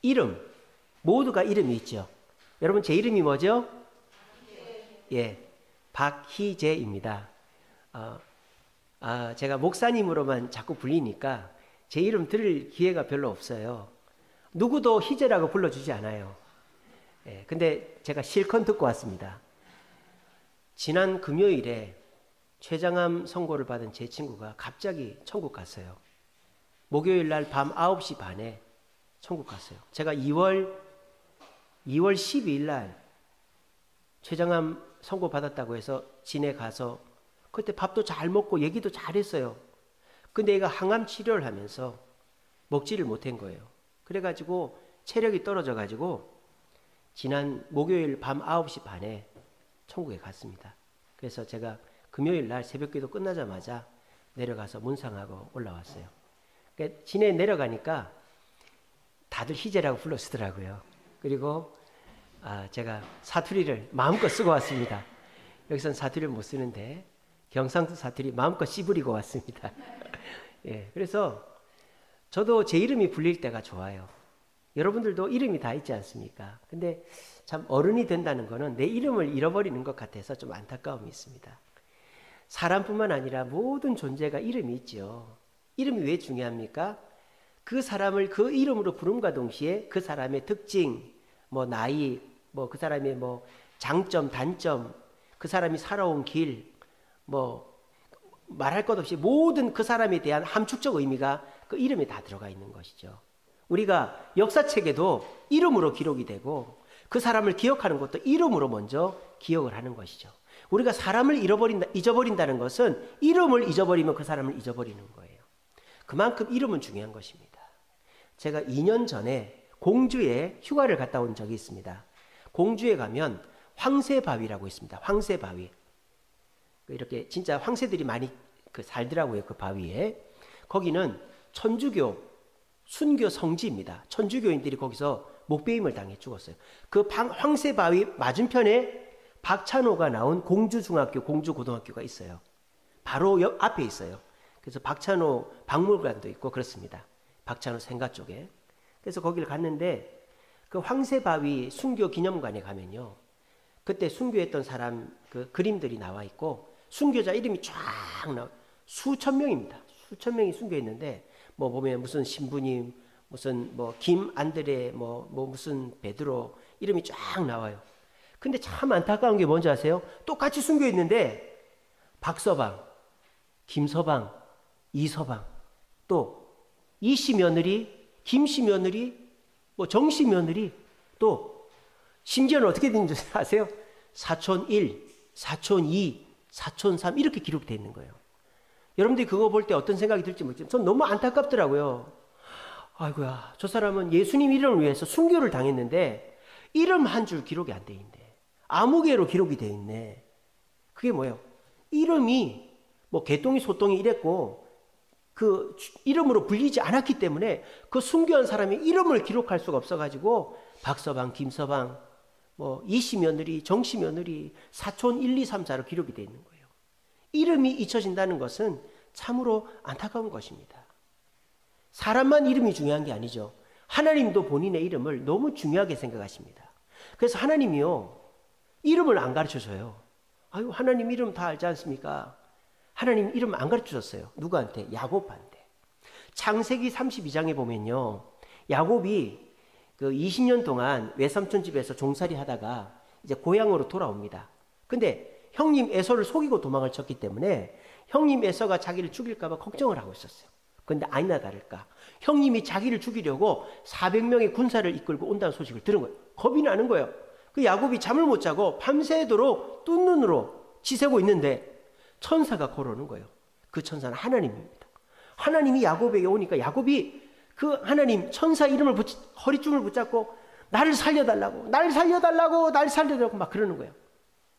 이름, 모두가 이름이 있죠. 여러분 제 이름이 뭐죠? 예, 박희재입니다. 제가 목사님으로만 자꾸 불리니까 제 이름 들을 기회가 별로 없어요. 누구도 희재라고 불러주지 않아요. 예, 근데 제가 실컷 듣고 왔습니다. 지난 금요일에 췌장암 선고를 받은 제 친구가 갑자기 천국 갔어요. 목요일 날 밤 9시 반에 천국 갔어요. 제가 2월 12일 날 췌장암 선고 받았다고 해서 진에 가서 그때 밥도 잘 먹고 얘기도 잘 했어요. 근데 얘가 항암 치료를 하면서 먹지를 못한 거예요. 그래가지고 체력이 떨어져가지고 지난 목요일 밤 9시 반에 천국에 갔습니다. 그래서 제가 금요일 날 새벽기도 끝나자마자 내려가서 문상하고 올라왔어요. 그러니까 진에 내려가니까 다들 희재라고 불러쓰더라고요. 그리고 제가 사투리를 마음껏 쓰고 왔습니다. 여기선 사투리를 못 쓰는데 경상도 사투리 마음껏 씨부리고 왔습니다. 예, 그래서 저도 제 이름이 불릴 때가 좋아요. 여러분들도 이름이 다 있지 않습니까? 근데 참 어른이 된다는 거는 내 이름을 잃어버리는 것 같아서 좀 안타까움이 있습니다. 사람뿐만 아니라 모든 존재가 이름이 있죠. 이름이 왜 중요합니까? 그 사람을 그 이름으로 부름과 동시에 그 사람의 특징, 뭐 나이, 뭐 그 사람의 뭐 장점, 단점, 그 사람이 살아온 길, 뭐 말할 것 없이 모든 그 사람에 대한 함축적 의미가 그 이름에 다 들어가 있는 것이죠. 우리가 역사책에도 이름으로 기록이 되고 그 사람을 기억하는 것도 이름으로 먼저 기억을 하는 것이죠. 우리가 사람을 잊어버린다는 것은 이름을 잊어버리면 그 사람을 잊어버리는 거예요. 그만큼 이름은 중요한 것입니다. 제가 2년 전에 공주에 휴가를 갔다 온 적이 있습니다. 공주에 가면 황새바위라고 있습니다. 황새바위. 이렇게 진짜 황새들이 많이 살더라고요. 그 바위에. 거기는 천주교, 순교 성지입니다. 천주교인들이 거기서 목베임을 당해 죽었어요. 그 황새바위 맞은편에 박찬호가 나온 공주중학교, 공주고등학교가 있어요. 바로 옆 앞에 있어요. 그래서 박찬호 박물관도 있고 그렇습니다. 박찬호 생가 쪽에. 그래서 거기를 갔는데 그 황새바위 순교 기념관에 가면요. 그때 순교했던 사람 그 그림들이 나와 있고 순교자 이름이 쫙 나와 수천 명입니다. 수천 명이 순교했는데 뭐 보면 무슨 신부님, 무슨 뭐 김안드레, 뭐 무슨 베드로 이름이 쫙 나와요. 근데 참 안타까운 게 뭔지 아세요? 똑같이 순교했는데 박서방, 김서방, 이서방, 또 이씨 며느리, 김씨 며느리, 뭐 정씨 며느리, 또 심지어는 어떻게 되는지 아세요? 사촌 1, 사촌 2, 사촌 3 이렇게 기록되어 있는 거예요. 여러분들이 그거 볼 때 어떤 생각이 들지 모르겠지만 전 너무 안타깝더라고요. 아이고야, 저 사람은 예수님 이름을 위해서 순교를 당했는데 이름 한 줄 기록이 안 돼 있네. 아무개로 기록이 돼 있네. 그게 뭐예요? 이름이 뭐 개똥이 소똥이 이랬고 그 이름으로 불리지 않았기 때문에 그 순교한 사람의 이름을 기록할 수가 없어가지고 박서방, 김서방, 뭐 이씨 며느리, 정씨 며느리, 사촌 1, 2, 3, 4로 기록이 되어 있는 거예요. 이름이 잊혀진다는 것은 참으로 안타까운 것입니다. 사람만 이름이 중요한 게 아니죠. 하나님도 본인의 이름을 너무 중요하게 생각하십니다. 그래서 하나님이요, 이름을 안 가르쳐줘요. 아유, 하나님 이름 다 알지 않습니까? 하나님 이름 안 가르쳐줬어요. 누구한테? 야곱한테. 창세기 32장에 보면요, 야곱이 그 20년 동안 외삼촌 집에서 종살이 하다가 이제 고향으로 돌아옵니다. 근데 형님 에서를 속이고 도망을 쳤기 때문에 형님 에서가 자기를 죽일까 봐 걱정을 하고 있었어요. 근데 아니나 다를까 형님이 자기를 죽이려고 400명의 군사를 이끌고 온다는 소식을 들은 거예요. 겁이 나는 거예요. 그 야곱이 잠을 못 자고 밤새도록 뜬 눈으로 지새고 있는데 천사가 걸어오는 거예요. 그 천사는 하나님입니다. 하나님이 야곱에게 오니까 야곱이 그 하나님 천사 이름을 허리춤을 붙잡고 나를 살려달라고 막 그러는 거예요.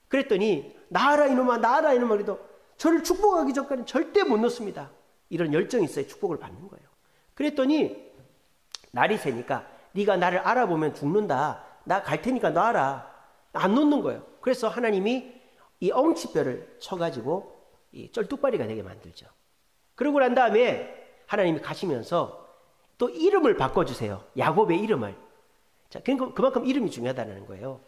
그랬더니 나아라 이놈아 나아라 이놈아 그래도 저를 축복하기 전까지는 절대 못 놓습니다. 이런 열정이 있어야 축복을 받는 거예요. 그랬더니 날이 새니까 네가 나를 알아보면 죽는다. 나 갈 테니까 놔라. 안 놓는 거예요. 그래서 하나님이 이 엉치뼈를 쳐가지고 이 쩔뚝발이가 되게 만들죠. 그러고 난 다음에 하나님이 가시면서 또 이름을 바꿔주세요. 야곱의 이름을. 자, 그만큼 이름이 중요하다는 거예요.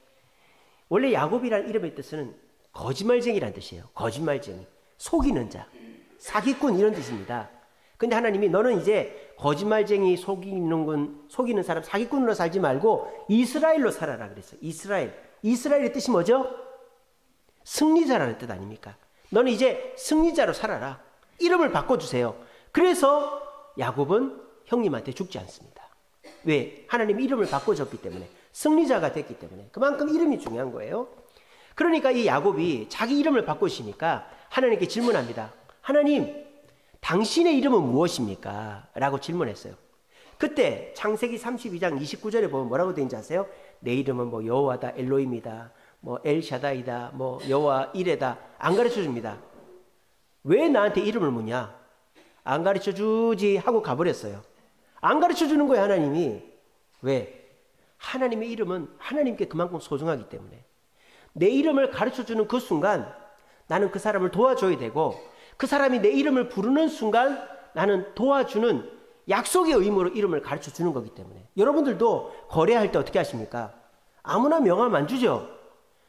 원래 야곱이라는 이름의 뜻은 거짓말쟁이라는 뜻이에요. 거짓말쟁이, 속이는 자, 사기꾼 이런 뜻입니다. 근데 하나님이 너는 이제 거짓말쟁이, 속이는 사람, 사기꾼으로 살지 말고 이스라엘로 살아라 그랬어요. 이스라엘의 뜻이 뭐죠? 승리자라는 뜻 아닙니까? 너는 이제 승리자로 살아라. 이름을 바꿔주세요. 그래서 야곱은 형님한테 죽지 않습니다. 왜? 하나님이 이름을 바꿔줬기 때문에, 승리자가 됐기 때문에. 그만큼 이름이 중요한 거예요. 그러니까 이 야곱이 자기 이름을 바꾸시니까 하나님께 질문합니다. 하나님, 당신의 이름은 무엇입니까? 라고 질문했어요. 그때 창세기 32장 29절에 보면 뭐라고 되어 있는지 아세요? 내 이름은 뭐 여호와다, 엘로힘이다, 뭐 엘샤다이다, 뭐 여호와 이레다. 안 가르쳐 줍니다. 왜 나한테 이름을 묻냐? 안 가르쳐 주지 하고 가버렸어요. 안 가르쳐 주는 거예요, 하나님이. 왜? 하나님의 이름은 하나님께 그만큼 소중하기 때문에. 내 이름을 가르쳐 주는 그 순간 나는 그 사람을 도와줘야 되고, 그 사람이 내 이름을 부르는 순간 나는 도와주는 약속의 의무로 이름을 가르쳐 주는 거기 때문에. 여러분들도 거래할 때 어떻게 하십니까? 아무나 명함 안 주죠.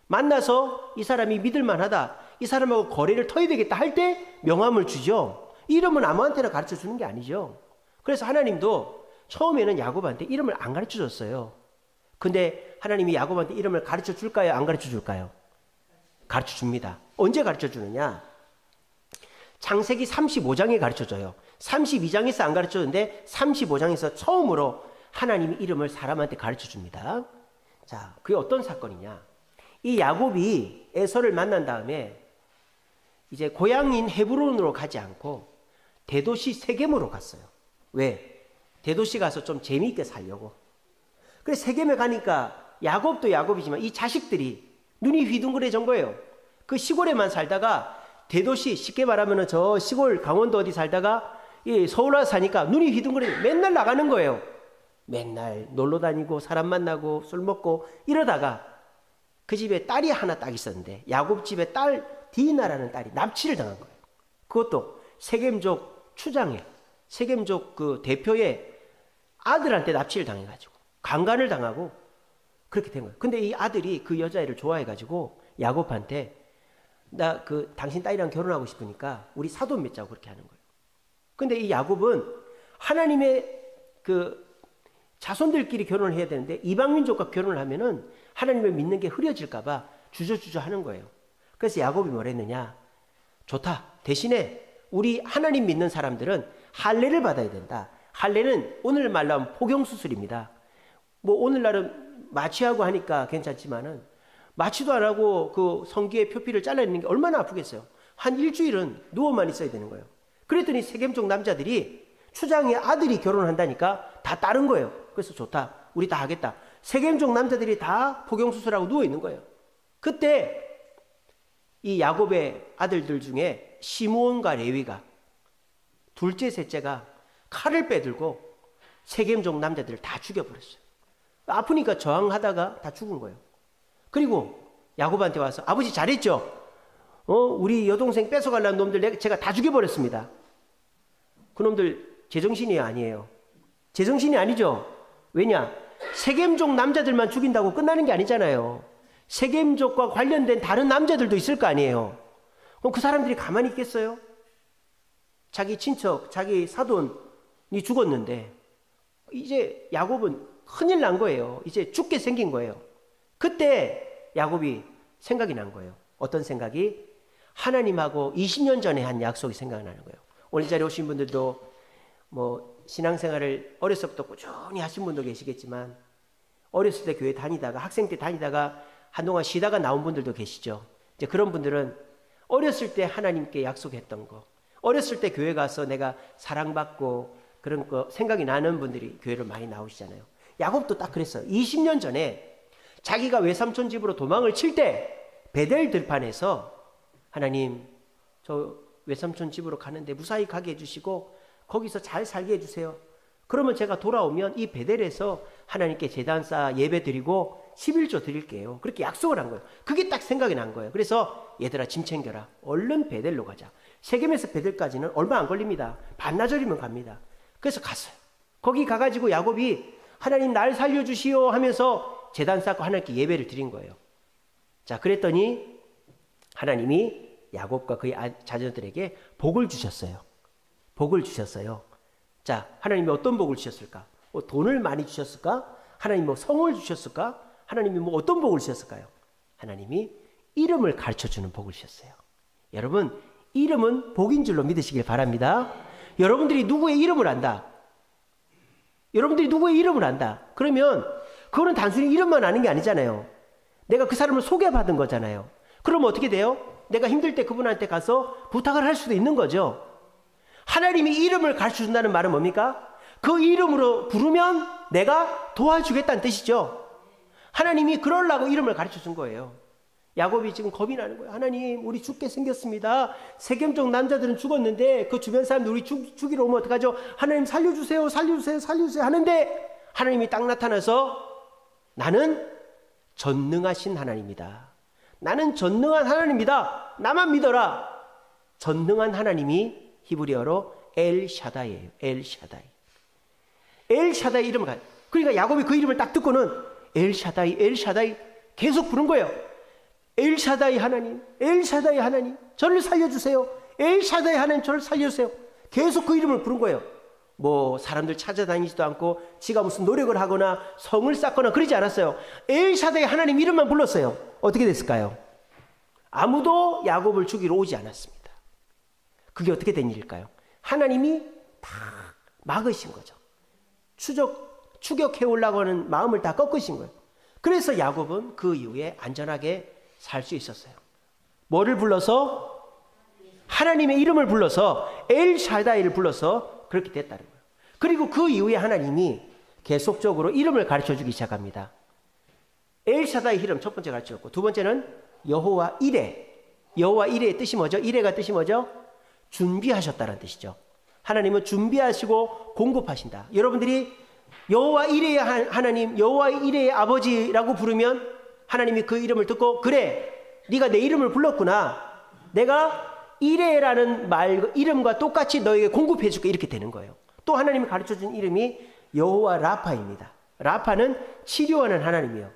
만나서 이 사람이 믿을만하다, 이 사람하고 거래를 터야 되겠다 할 때 명함을 주죠. 이름은 아무한테나 가르쳐 주는 게 아니죠. 그래서 하나님도 처음에는 야곱한테 이름을 안 가르쳐 줬어요. 근데 하나님이 야곱한테 이름을 가르쳐 줄까요? 안 가르쳐 줄까요? 가르쳐 줍니다. 언제 가르쳐 주느냐? 창세기 35장에 가르쳐 줘요. 32장에서 안 가르쳐 줬는데 35장에서 처음으로 하나님이 이름을 사람한테 가르쳐 줍니다. 자, 그게 어떤 사건이냐? 이 야곱이 에서를 만난 다음에 이제 고향인 헤브론으로 가지 않고 대도시 세겜으로 갔어요. 왜? 대도시 가서 좀 재미있게 살려고. 그래서 세겜에 가니까 야곱도 야곱이지만 이 자식들이 눈이 휘둥그레진 거예요. 그 시골에만 살다가 대도시, 쉽게 말하면 저 시골 강원도 어디 살다가 서울 와서 사니까 눈이 휘둥그레 맨날 나가는 거예요. 맨날 놀러 다니고 사람 만나고 술 먹고 이러다가 그 집에 딸이 하나 딱 있었는데 야곱 집에 딸 디나라는 딸이 납치를 당한 거예요. 그것도 세겜족 추장에, 세겜족 그 대표의 아들한테 납치를 당해가지고 강간을 당하고 그렇게 된 거예요. 근데 이 아들이 그 여자애를 좋아해가지고 야곱한테 나 그 당신 딸이랑 결혼하고 싶으니까 우리 사돈 맺자고 그렇게 하는 거예요. 근데 이 야곱은 하나님의 그 자손들끼리 결혼을 해야 되는데 이방민족과 결혼을 하면은 하나님을 믿는 게 흐려질까봐 주저주저 하는 거예요. 그래서 야곱이 뭘 했느냐? 좋다. 대신에 우리 하나님 믿는 사람들은 할례를 받아야 된다. 할례는 오늘 말로 하면 포경수술입니다. 뭐 오늘날은 마취하고 하니까 괜찮지만은 마취도 안 하고 그 성기의 표피를 잘라내는 게 얼마나 아프겠어요. 한 일주일은 누워만 있어야 되는 거예요. 그랬더니 세겜족 남자들이 추장의 아들이 결혼한다니까 다 따른 거예요. 그래서 좋다. 우리 다 하겠다. 세겜족 남자들이 다 포경수술하고 누워 있는 거예요. 그때 이 야곱의 아들들 중에 시므온과 레위가 둘째, 셋째가 칼을 빼들고 세겜족 남자들을 다 죽여버렸어요. 아프니까 저항하다가 다 죽은 거예요. 그리고 야곱한테 와서 아버지 잘했죠? 우리 여동생 뺏어가려는 놈들 제가 다 죽여버렸습니다. 그놈들 제정신이 아니에요. 제정신이 아니죠. 왜냐? 세겜족 남자들만 죽인다고 끝나는 게 아니잖아요. 세겜족과 관련된 다른 남자들도 있을 거 아니에요. 그럼 그 사람들이 가만히 있겠어요? 자기 친척, 자기 사돈이 죽었는데 이제 야곱은 큰일 난 거예요. 이제 죽게 생긴 거예요. 그때 야곱이 생각이 난 거예요. 어떤 생각이? 하나님하고 20년 전에 한 약속이 생각나는 거예요. 오늘 이 자리에 오신 분들도 뭐 신앙생활을 어렸을 때부터 꾸준히 하신 분도 계시겠지만 어렸을 때 교회 다니다가 학생 때 다니다가 한동안 쉬다가 나온 분들도 계시죠. 이제 그런 분들은 어렸을 때 하나님께 약속했던 거, 어렸을 때 교회 가서 내가 사랑받고 그런 거 생각이 나는 분들이 교회를 많이 나오시잖아요. 야곱도 딱 그랬어요. 20년 전에 자기가 외삼촌 집으로 도망을 칠 때 베델 들판에서 하나님 저 외삼촌 집으로 가는데 무사히 가게 해주시고 거기서 잘 살게 해주세요. 그러면 제가 돌아오면 이 베델에서 하나님께 제단 쌓아 예배 드리고 11조 드릴게요. 그렇게 약속을 한 거예요. 그게 딱 생각이 난 거예요. 그래서 얘들아 짐 챙겨라. 얼른 베델로 가자. 세겜에서 베델까지는 얼마 안 걸립니다. 반나절이면 갑니다. 그래서 갔어요. 거기 가가지고 야곱이 하나님 날 살려주시오 하면서 제단 쌓고 하나님께 예배를 드린 거예요. 자, 그랬더니 하나님이 야곱과 그의 자녀들에게 복을 주셨어요. 복을 주셨어요. 자, 하나님이 어떤 복을 주셨을까? 뭐 돈을 많이 주셨을까? 하나님이 뭐 성을 주셨을까? 하나님이 뭐 어떤 복을 주셨을까요? 하나님이 이름을 가르쳐주는 복을 주셨어요. 여러분, 이름은 복인 줄로 믿으시길 바랍니다. 여러분들이 누구의 이름을 안다. 여러분들이 누구의 이름을 안다. 그러면 그거는 단순히 이름만 아는 게 아니잖아요. 내가 그 사람을 소개받은 거잖아요. 그러면 어떻게 돼요? 내가 힘들 때 그분한테 가서 부탁을 할 수도 있는 거죠. 하나님이 이름을 가르쳐준다는 말은 뭡니까? 그 이름으로 부르면 내가 도와주겠다는 뜻이죠. 하나님이 그러려고 이름을 가르쳐준 거예요. 야곱이 지금 겁이 나는 거예요. 하나님, 우리 죽게 생겼습니다. 세겜족 남자들은 죽었는데 그 주변 사람들 우리 죽이러 오면 어떡하죠? 하나님 살려주세요, 살려주세요, 살려주세요 하는데 하나님이 딱 나타나서 나는 전능하신 하나님이다. 나는 전능한 하나님이다. 나만 믿어라. 전능한 하나님이 히브리어로 엘샤다이예요. 엘샤다이. 엘샤다이 이름을 가요. 그러니까 야곱이 그 이름을 딱 듣고는 엘샤다이, 엘샤다이 계속 부른 거예요. 엘샤다이 하나님, 엘샤다이 하나님, 저를 살려주세요. 엘샤다이 하나님, 저를 살려주세요. 계속 그 이름을 부른 거예요. 뭐 사람들 찾아다니지도 않고 지가 무슨 노력을 하거나 성을 쌓거나 그러지 않았어요. 엘샤다이 하나님 이름만 불렀어요. 어떻게 됐을까요? 아무도 야곱을 죽이러 오지 않았습니다. 그게 어떻게 된 일일까요? 하나님이 다 막으신 거죠. 추격해오려고 하는 마음을 다 꺾으신 거예요. 그래서 야곱은 그 이후에 안전하게 살 수 있었어요. 뭐를 불러서? 하나님의 이름을 불러서 엘샤다이를 불러서 그렇게 됐다는 거예요. 그리고 그 이후에 하나님이 계속적으로 이름을 가르쳐주기 시작합니다. 엘샤다이 이름 첫 번째 가르쳐줬고, 두 번째는 여호와 이레. 여호와 이레의 뜻이 뭐죠? 이레가 뜻이 뭐죠? 준비하셨다는 뜻이죠. 하나님은 준비하시고 공급하신다. 여러분들이 여호와 이레의 하나님, 여호와 이레의 아버지라고 부르면 하나님이 그 이름을 듣고, 그래, 네가 내 이름을 불렀구나. 내가 이레라는 말, 이름과 똑같이 너에게 공급해 줄게. 이렇게 되는 거예요. 또 하나님이 가르쳐준 이름이 여호와 라파입니다. 라파는 치료하는 하나님이요.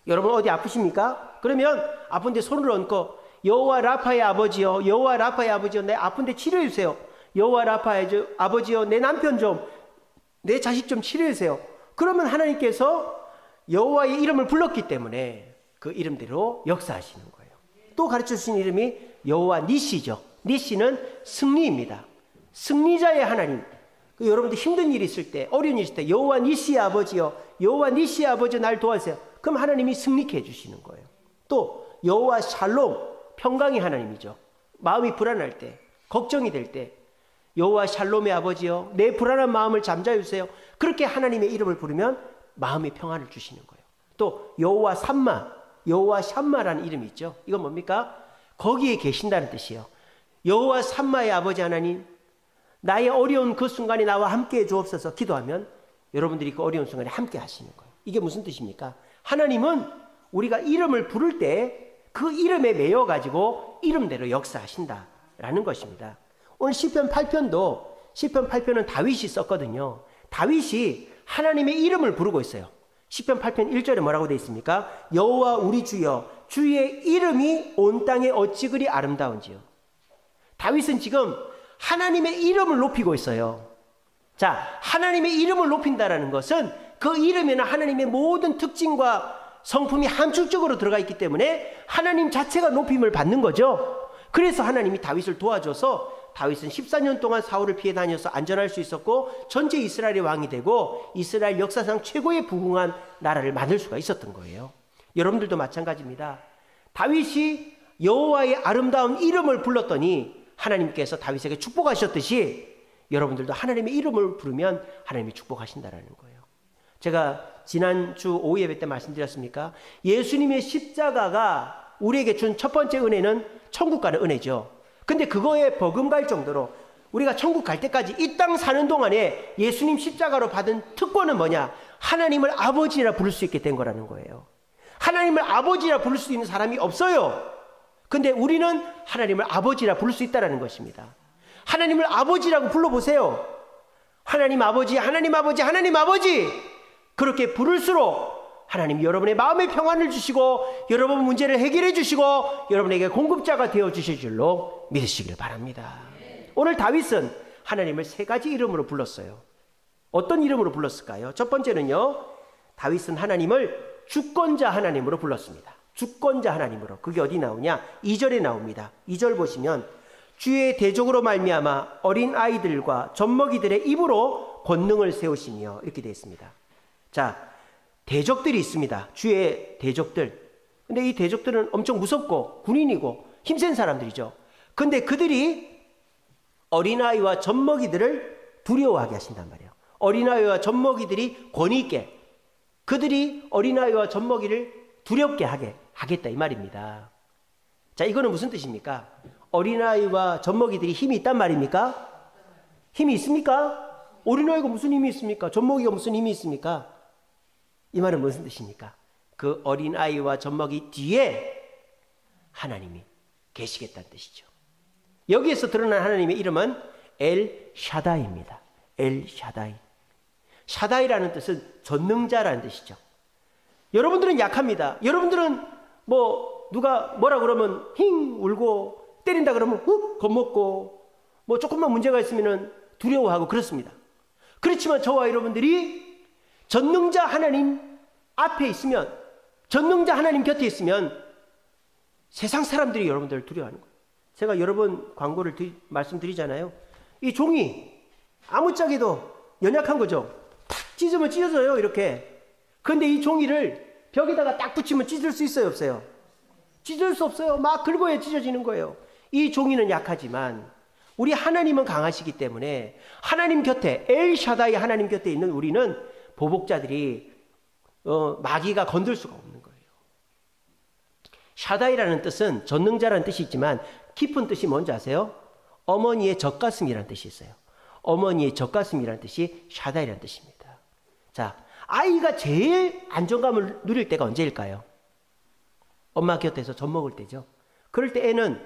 여러분 어디 아프십니까? 그러면 아픈데 손을 얹고 여호와 라파의 아버지요, 여호와 라파의 아버지요, 내 아픈데 치료해 주세요. 여호와 라파의 아버지요, 내 남편 좀, 내 자식 좀 치료해 주세요. 그러면 하나님께서 여호와의 이름을 불렀기 때문에 그 이름대로 역사하시는 거예요. 또 가르쳐 주신 이름이 여호와 니시죠. 니시는 승리입니다. 승리자의 하나님. 여러분들 힘든 일이 있을 때, 어려운 일이 있을 때 여호와 니시의 아버지요, 여호와 니시의 아버지요, 날 도와주세요. 그럼 하나님이 승리케 해주시는 거예요. 또 여호와 샬롬, 평강의 하나님이죠. 마음이 불안할 때, 걱정이 될 때 여호와 샬롬의 아버지요, 내 불안한 마음을 잠자해 주세요. 그렇게 하나님의 이름을 부르면 마음의 평안을 주시는 거예요. 또 여호와 삼마, 여호와 샴마라는 이름이 있죠. 이건 뭡니까? 거기에 계신다는 뜻이에요. 여호와 삼마의 아버지 하나님, 나의 어려운 그 순간에 나와 함께해 주옵소서 기도하면 여러분들이 그 어려운 순간에 함께 하시는 거예요. 이게 무슨 뜻입니까? 하나님은 우리가 이름을 부를 때 그 이름에 매여 가지고 이름대로 역사하신다라는 것입니다. 오늘 시편 8편도, 시편 8편은 다윗이 썼거든요. 다윗이 하나님의 이름을 부르고 있어요. 시편 8편 1절에 뭐라고 되어 있습니까? 여호와 우리 주여, 주의 이름이 온 땅에 어찌 그리 아름다운지요. 다윗은 지금 하나님의 이름을 높이고 있어요. 자, 하나님의 이름을 높인다라는 것은 그 이름에는 하나님의 모든 특징과 성품이 함축적으로 들어가 있기 때문에 하나님 자체가 높임을 받는 거죠. 그래서 하나님이 다윗을 도와줘서 다윗은 14년 동안 사울을 피해 다녀서 안전할 수 있었고 전체 이스라엘의 왕이 되고 이스라엘 역사상 최고의 부흥한 나라를 만들 수가 있었던 거예요. 여러분들도 마찬가지입니다. 다윗이 여호와의 아름다운 이름을 불렀더니 하나님께서 다윗에게 축복하셨듯이 여러분들도 하나님의 이름을 부르면 하나님이 축복하신다라는 거예요. 제가 지난주 오후 예배 때 말씀드렸습니까? 예수님의 십자가가 우리에게 준 첫 번째 은혜는 천국 가는 은혜죠. 근데 그거에 버금갈 정도로 우리가 천국 갈 때까지 이 땅 사는 동안에 예수님 십자가로 받은 특권은 뭐냐? 하나님을 아버지라 부를 수 있게 된 거라는 거예요. 하나님을 아버지라 부를 수 있는 사람이 없어요. 근데 우리는 하나님을 아버지라 부를 수 있다는 것입니다. 하나님을 아버지라고 불러보세요. 하나님 아버지, 하나님 아버지, 하나님 아버지. 그렇게 부를수록 하나님 여러분의 마음의 평안을 주시고 여러분 문제를 해결해 주시고 여러분에게 공급자가 되어 주실 줄로 믿으시길 바랍니다. 오늘 다윗은 하나님을 세 가지 이름으로 불렀어요. 어떤 이름으로 불렀을까요? 첫 번째는요, 다윗은 하나님을 주권자 하나님으로 불렀습니다. 주권자 하나님으로. 그게 어디 나오냐? 2절에 나옵니다. 2절 보시면 주의 대적으로 말미암아 어린 아이들과 젖먹이들의 입으로 권능을 세우시며 이렇게 되어 있습니다. 자, 대적들이 있습니다. 주의 대적들. 근데 이 대적들은 엄청 무섭고 군인이고 힘센 사람들이죠. 근데 그들이 어린아이와 젖먹이들을 두려워하게 하신단 말이에요. 어린아이와 젖먹이들이 권위 있게, 그들이 어린아이와 젖먹이를 두렵게 하겠다 이 말입니다. 자, 이거는 무슨 뜻입니까? 어린아이와 젖먹이들이 힘이 있단 말입니까? 힘이 있습니까? 어린아이가 무슨 힘이 있습니까? 젖먹이가 무슨 힘이 있습니까? 이 말은 무슨 뜻입니까? 그 어린아이와 젖먹이 뒤에 하나님이 계시겠다는 뜻이죠. 여기에서 드러난 하나님의 이름은 엘 샤다이입니다. 엘 샤다이. 샤다이라는 뜻은 전능자라는 뜻이죠. 여러분들은 약합니다. 여러분들은 누가 뭐라 그러면 힝 울고 때린다 그러면 훅 겁먹고 조금만 문제가 있으면 두려워하고 그렇습니다. 그렇지만 저와 여러분들이 전능자 하나님 앞에 있으면, 전능자 하나님 곁에 있으면 세상 사람들이 여러분들을 두려워하는 거예요. 제가 여러 번 광고를 말씀드리잖아요. 이 종이 아무짝에도 연약한 거죠. 탁 찢으면 찢어져요, 이렇게. 그런데 이 종이를 벽에다가 딱 붙이면 찢을 수 있어요, 없어요? 찢을 수 없어요. 막 긁어야 찢어지는 거예요. 이 종이는 약하지만 우리 하나님은 강하시기 때문에 하나님 곁에, 엘 샤다이 하나님 곁에 있는 우리는 보복자들이 마귀가 건들 수가 없는 거예요. 샤다이라는 뜻은 전능자라는 뜻이 있지만 깊은 뜻이 뭔지 아세요? 어머니의 젖가슴이라는 뜻이 있어요. 어머니의 젖가슴이라는 뜻이 샤다이라는 뜻입니다. 자, 아이가 제일 안정감을 누릴 때가 언제일까요? 엄마 곁에서 젖 먹을 때죠. 그럴 때 애는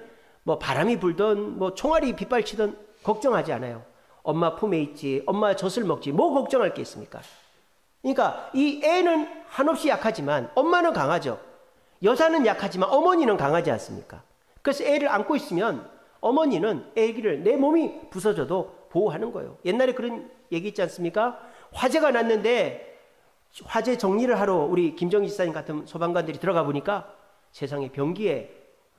바람이 불든 총알이 빗발치든 걱정하지 않아요. 엄마 품에 있지, 엄마 젖을 먹지, 뭐 걱정할 게 있습니까? 그러니까 이 애는 한없이 약하지만 엄마는 강하죠. 여자는 약하지만 어머니는 강하지 않습니까? 그래서 애를 안고 있으면 어머니는 애기를 내 몸이 부서져도 보호하는 거예요. 옛날에 그런 얘기 있지 않습니까? 화재가 났는데 화재 정리를 하러 우리 김정희 지사님 같은 소방관들이 들어가 보니까 세상에 변기에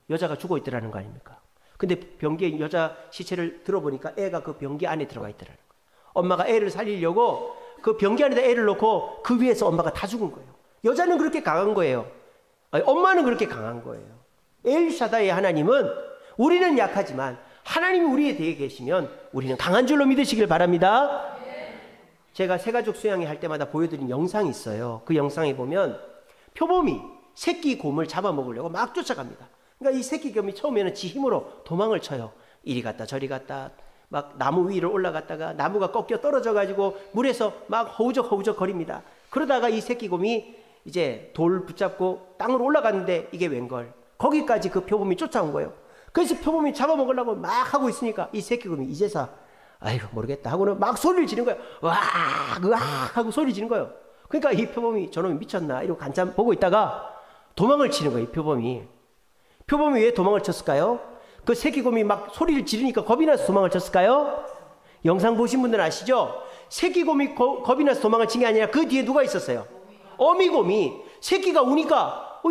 여자가 죽어 있더라는 거 아닙니까? 근데 변기에 여자 시체를 들어보니까 애가 그 변기 안에 들어가 있더라는 거예요. 엄마가 애를 살리려고 그 변기 안에다 애를 놓고 그 위에서 엄마가 다 죽은 거예요. 여자는 그렇게 강한 거예요. 아니, 엄마는 그렇게 강한 거예요. 엘샤다의 하나님은 우리는 약하지만 하나님이 우리에 대해 계시면 우리는 강한 줄로 믿으시길 바랍니다. 제가 새가족 수양회 할 때마다 보여드린 영상이 있어요. 그 영상에 보면 표범이 새끼 곰을 잡아먹으려고 막 쫓아갑니다. 그러니까 이 새끼 곰이 처음에는 지 힘으로 도망을 쳐요. 이리 갔다 저리 갔다 막 나무 위로 올라갔다가 나무가 꺾여 떨어져 가지고 물에서 막 허우적 거립니다. 그러다가 이 새끼 곰이 이제 돌 붙잡고 땅으로 올라갔는데 이게 웬걸, 거기까지 그 표범이 쫓아온 거예요. 그래서 표범이 잡아먹으려고 막 하고 있으니까 이 새끼 곰이 이제서 아이고 모르겠다 하고는 막 소리를 지르는 거예요. 으악 하고 소리 지르는 거예요. 그러니까 이 표범이 저놈이 미쳤나 이러고 간참 보고 있다가 도망을 치는 거예요. 이 표범이 왜 도망을 쳤을까요? 그 새끼곰이 막 소리를 지르니까 겁이 나서 도망을 쳤을까요? 영상 보신 분들은 아시죠? 새끼곰이 겁이 나서 도망을 친 게 아니라 그 뒤에 누가 있었어요? 어미곰이 새끼가 우니까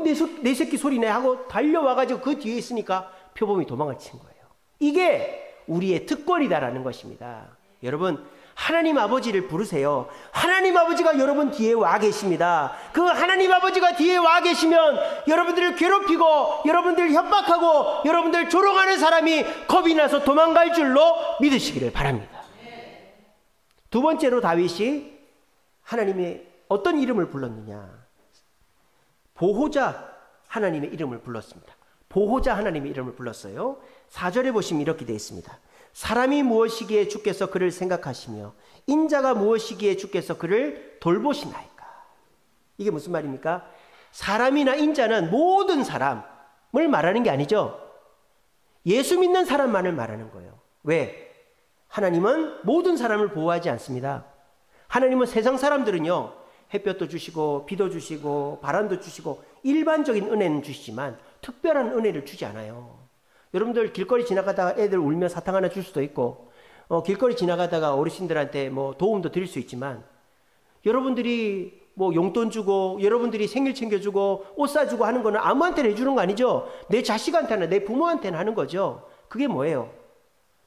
내 새끼 소리네 하고 달려와가지고 그 뒤에 있으니까 표범이 도망을 친 거예요. 이게 우리의 특권이다라는 것입니다. 여러분, 하나님 아버지를 부르세요. 하나님 아버지가 여러분 뒤에 와 계십니다. 그 하나님 아버지가 뒤에 와 계시면 여러분들을 괴롭히고 여러분들을 협박하고 여러분들을 조롱하는 사람이 겁이 나서 도망갈 줄로 믿으시기를 바랍니다. 두 번째로 다윗이 하나님의 어떤 이름을 불렀느냐? 보호자 하나님의 이름을 불렀습니다. 보호자 하나님의 이름을 불렀어요. 4절에 보시면 이렇게 되어 있습니다. 사람이 무엇이기에 주께서 그를 생각하시며 인자가 무엇이기에 주께서 그를 돌보시나이까. 이게 무슨 말입니까? 사람이나 인자는 모든 사람을 말하는 게 아니죠. 예수 믿는 사람만을 말하는 거예요. 왜? 하나님은 모든 사람을 보호하지 않습니다. 하나님은 세상 사람들은요, 햇볕도 주시고 비도 주시고 바람도 주시고 일반적인 은혜는 주시지만 특별한 은혜를 주지 않아요. 여러분들 길거리 지나가다가 애들 울면 사탕 하나 줄 수도 있고 길거리 지나가다가 어르신들한테 뭐 도움도 드릴 수 있지만 여러분들이 뭐 용돈 주고 여러분들이 생일 챙겨주고 옷 사주고 하는 거는 아무한테나 해주는 거 아니죠. 내 자식한테나 내 부모한테나 하는 거죠. 그게 뭐예요?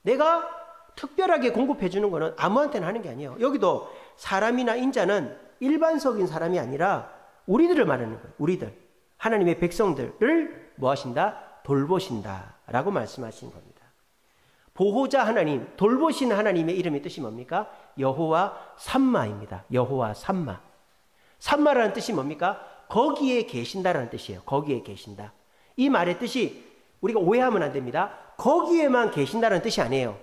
내가 특별하게 공급해 주는 거는 아무한테나 하는 게 아니에요. 여기도 사람이나 인자는 일반적인 사람이 아니라 우리들을 말하는 거예요. 우리들. 하나님의 백성들을 뭐 하신다? 돌보신다 라고 말씀하신 겁니다. 보호자 하나님, 돌보시는 하나님의 이름의 뜻이 뭡니까? 여호와 삼마입니다. 여호와 삼마. 삼마라는 뜻이 뭡니까? 거기에 계신다라는 뜻이에요. 거기에 계신다. 이 말의 뜻이 우리가 오해하면 안 됩니다. 거기에만 계신다는 뜻이 아니에요.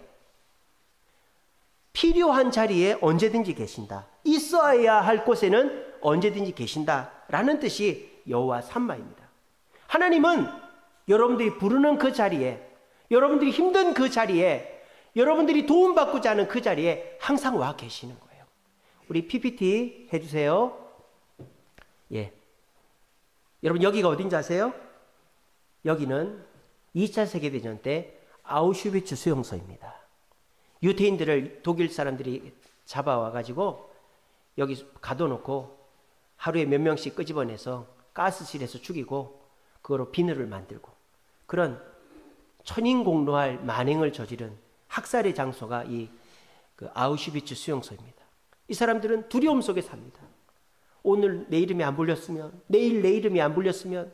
필요한 자리에 언제든지 계신다. 있어야 할 곳에는 언제든지 계신다라는 뜻이 여호와 삼마입니다. 하나님은 여러분들이 부르는 그 자리에, 여러분들이 힘든 그 자리에, 여러분들이 도움받고자 하는 그 자리에 항상 와 계시는 거예요. 우리 PPT 해주세요. 예. 여러분 여기가 어딘지 아세요? 여기는 2차 세계대전 때 아우슈비츠 수용소입니다. 유태인들을 독일 사람들이 잡아와가지고 여기 가둬놓고 하루에 몇 명씩 끄집어내서 가스실에서 죽이고 그거로 비늘을 만들고 그런 천인공노할 만행을 저지른 학살의 장소가 이 아우슈비츠 수용소입니다. 이 사람들은 두려움 속에 삽니다. 오늘 내 이름이 안 불렸으면, 내일 내 이름이 안 불렸으면,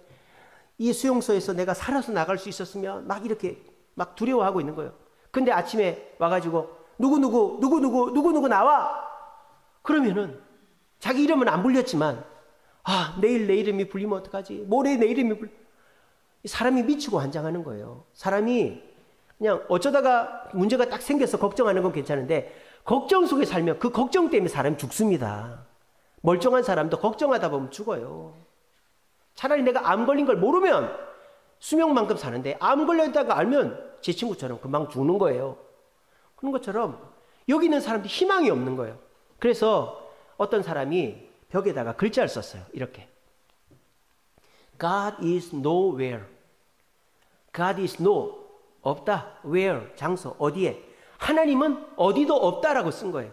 이 수용소에서 내가 살아서 나갈 수 있었으면 막 이렇게 막 두려워하고 있는 거예요. 근데 아침에 와가지고 누구 나와! 그러면은 자기 이름은 안 불렸지만 내일 내 이름이 불리면 어떡하지? 모레 내 이름이 사람이 미치고 환장하는 거예요. 사람이 그냥 어쩌다가 문제가 딱 생겨서 걱정하는 건 괜찮은데 걱정 속에 살면 그 걱정 때문에 사람이 죽습니다. 멀쩡한 사람도 걱정하다 보면 죽어요. 차라리 내가 암 걸린 걸 모르면 수명만큼 사는데 암 걸렸다가 알면 제 친구처럼 금방 죽는 거예요. 그런 것처럼 여기 있는 사람들이 희망이 없는 거예요. 그래서 어떤 사람이 벽에다가 글자를 썼어요. 이렇게. God is nowhere. God is no. 없다. Where. 장소. 어디에. 하나님은 어디도 없다라고 쓴 거예요.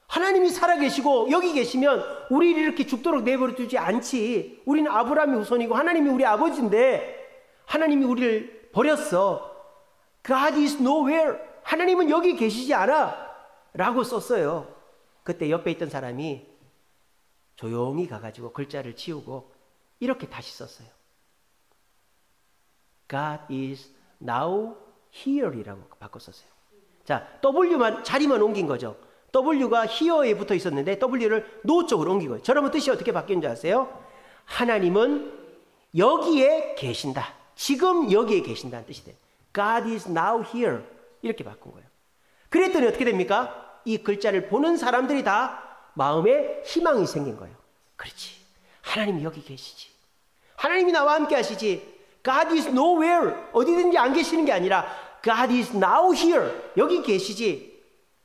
하나님이 살아계시고 여기 계시면 우리를 이렇게 죽도록 내버려 두지 않지. 우리는 아브라함의 후손이고 하나님이 우리 아버지인데 하나님이 우리를 버렸어. God is nowhere. 하나님은 여기 계시지 않아. 라고 썼어요. 그때 옆에 있던 사람이 조용히 가가지고 글자를 지우고 이렇게 다시 썼어요. God is now here이라고 바꿔 썼어요. 자, W만 자리만 옮긴 거죠. W가 here에 붙어 있었는데 W를 no 쪽으로 옮긴 거예요. 저러면 뜻이 어떻게 바뀌는지 아세요? 하나님은 여기에 계신다. 지금 여기에 계신다는 뜻이 돼요. God is now here. 이렇게 바꾼 거예요. 그랬더니 어떻게 됩니까? 이 글자를 보는 사람들이 다 마음에 희망이 생긴 거예요. 그렇지. 하나님이 여기 계시지. 하나님이 나와 함께 하시지. God is nowhere. 어디든지 안 계시는 게 아니라 God is now here. 여기 계시지.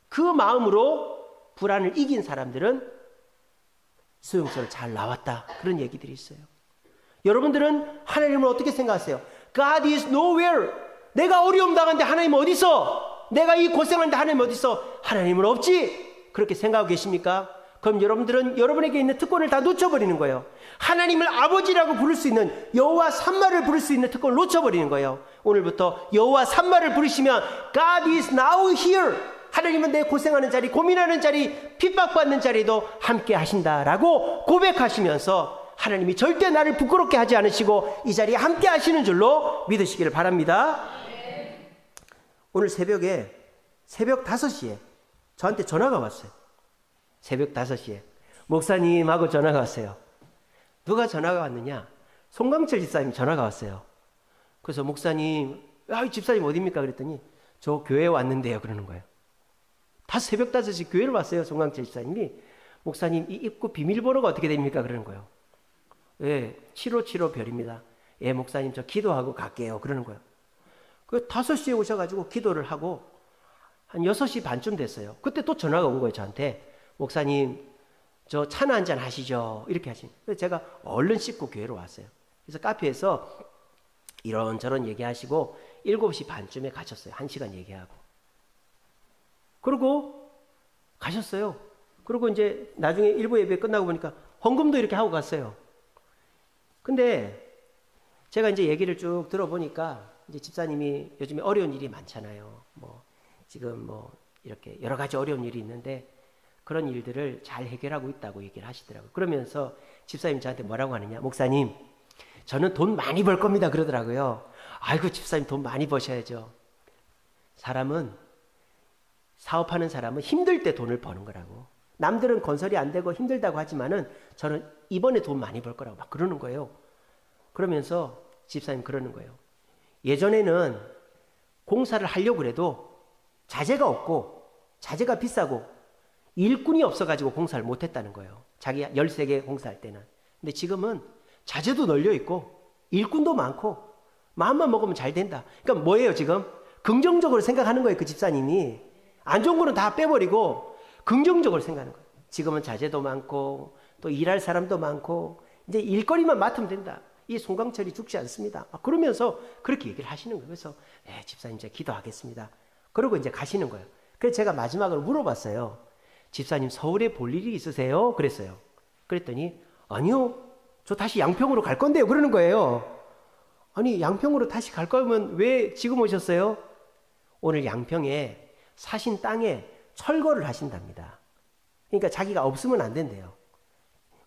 그 마음으로 불안을 이긴 사람들은 수용소를 잘 나왔다. 그런 얘기들이 있어요. 여러분들은 하나님을 어떻게 생각하세요? God is nowhere. 내가 어려움 당하는데 하나님은 어디 있어? 내가 이 고생하는데 하나님은 어디 있어? 하나님은 없지. 그렇게 생각하고 계십니까? 그럼 여러분들은 여러분에게 있는 특권을 다 놓쳐버리는 거예요. 하나님을 아버지라고 부를 수 있는 여호와 삼마를 부를 수 있는 특권을 놓쳐버리는 거예요. 오늘부터 여호와 삼마를 부르시면 God is now here. 하나님은 내 고생하는 자리, 고민하는 자리, 핍박받는 자리도 함께 하신다라고 고백하시면서 하나님이 절대 나를 부끄럽게 하지 않으시고 이 자리에 함께 하시는 줄로 믿으시기를 바랍니다. 오늘 새벽 5시에 저한테 전화가 왔어요. 새벽 5시에 목사님하고 전화가 왔어요. 누가 전화가 왔느냐? 송강철 집사님 전화가 왔어요. 그래서 목사님, 집사님 어디입니까? 그랬더니 저 교회에 왔는데요. 그러는 거예요. 다 새벽 5시 교회를 왔어요. 송강철 집사님이. 목사님 이 입구 비밀번호가 어떻게 됩니까? 그러는 거예요. 예, 7575 별입니다. 예, 목사님 저 기도하고 갈게요. 그러는 거예요. 그 5시에 오셔가지고 기도를 하고 한 6시 반쯤 됐어요. 그때 또 전화가 온 거예요. 저한테. 목사님 저 차나 한잔 하시죠. 이렇게 하시는. 그래서 제가 얼른 씻고 교회로 왔어요. 그래서 카페에서 이런저런 얘기하시고 7시 반쯤에 가셨어요. 1시간 얘기하고. 그리고 가셨어요. 그리고 이제 나중에 일부 예배 끝나고 보니까 헌금도 이렇게 하고 갔어요. 근데 제가 이제 얘기를 쭉 들어보니까 이제 집사님이 요즘에 어려운 일이 많잖아요. 뭐 지금 뭐 이렇게 여러 가지 어려운 일이 있는데 그런 일들을 잘 해결하고 있다고 얘기를 하시더라고요. 그러면서 집사님 저한테 뭐라고 하느냐. 목사님, 저는 돈 많이 벌 겁니다. 그러더라고요. 아이고, 집사님 돈 많이 버셔야죠. 사람은, 사업하는 사람은 힘들 때 돈을 버는 거라고. 남들은 건설이 안 되고 힘들다고 하지만은 저는 이번에 돈 많이 벌 거라고 막 그러는 거예요. 그러면서 집사님 그러는 거예요. 예전에는 공사를 하려고 해도 자재가 없고 자재가 비싸고 일꾼이 없어가지고 공사를 못했다는 거예요. 자기가 13개 공사할 때는. 근데 지금은 자재도 널려 있고 일꾼도 많고 마음만 먹으면 잘 된다. 그러니까 뭐예요 지금? 긍정적으로 생각하는 거예요. 그 집사님이. 안 좋은 거는 다 빼버리고 긍정적으로 생각하는 거예요. 지금은 자재도 많고 또 일할 사람도 많고 이제 일거리만 맡으면 된다. 이 송강철이 죽지 않습니다. 그러면서 그렇게 얘기를 하시는 거예요. 그래서 집사님 제가 기도하겠습니다. 그러고 이제 가시는 거예요. 그래서 제가 마지막으로 물어봤어요. 집사님 서울에 볼 일이 있으세요? 그랬어요. 그랬더니 아니요. 저 다시 양평으로 갈 건데요. 그러는 거예요. 아니 양평으로 다시 갈 거면 왜 지금 오셨어요? 오늘 양평에 사신 땅에 철거를 하신답니다. 그러니까 자기가 없으면 안 된대요.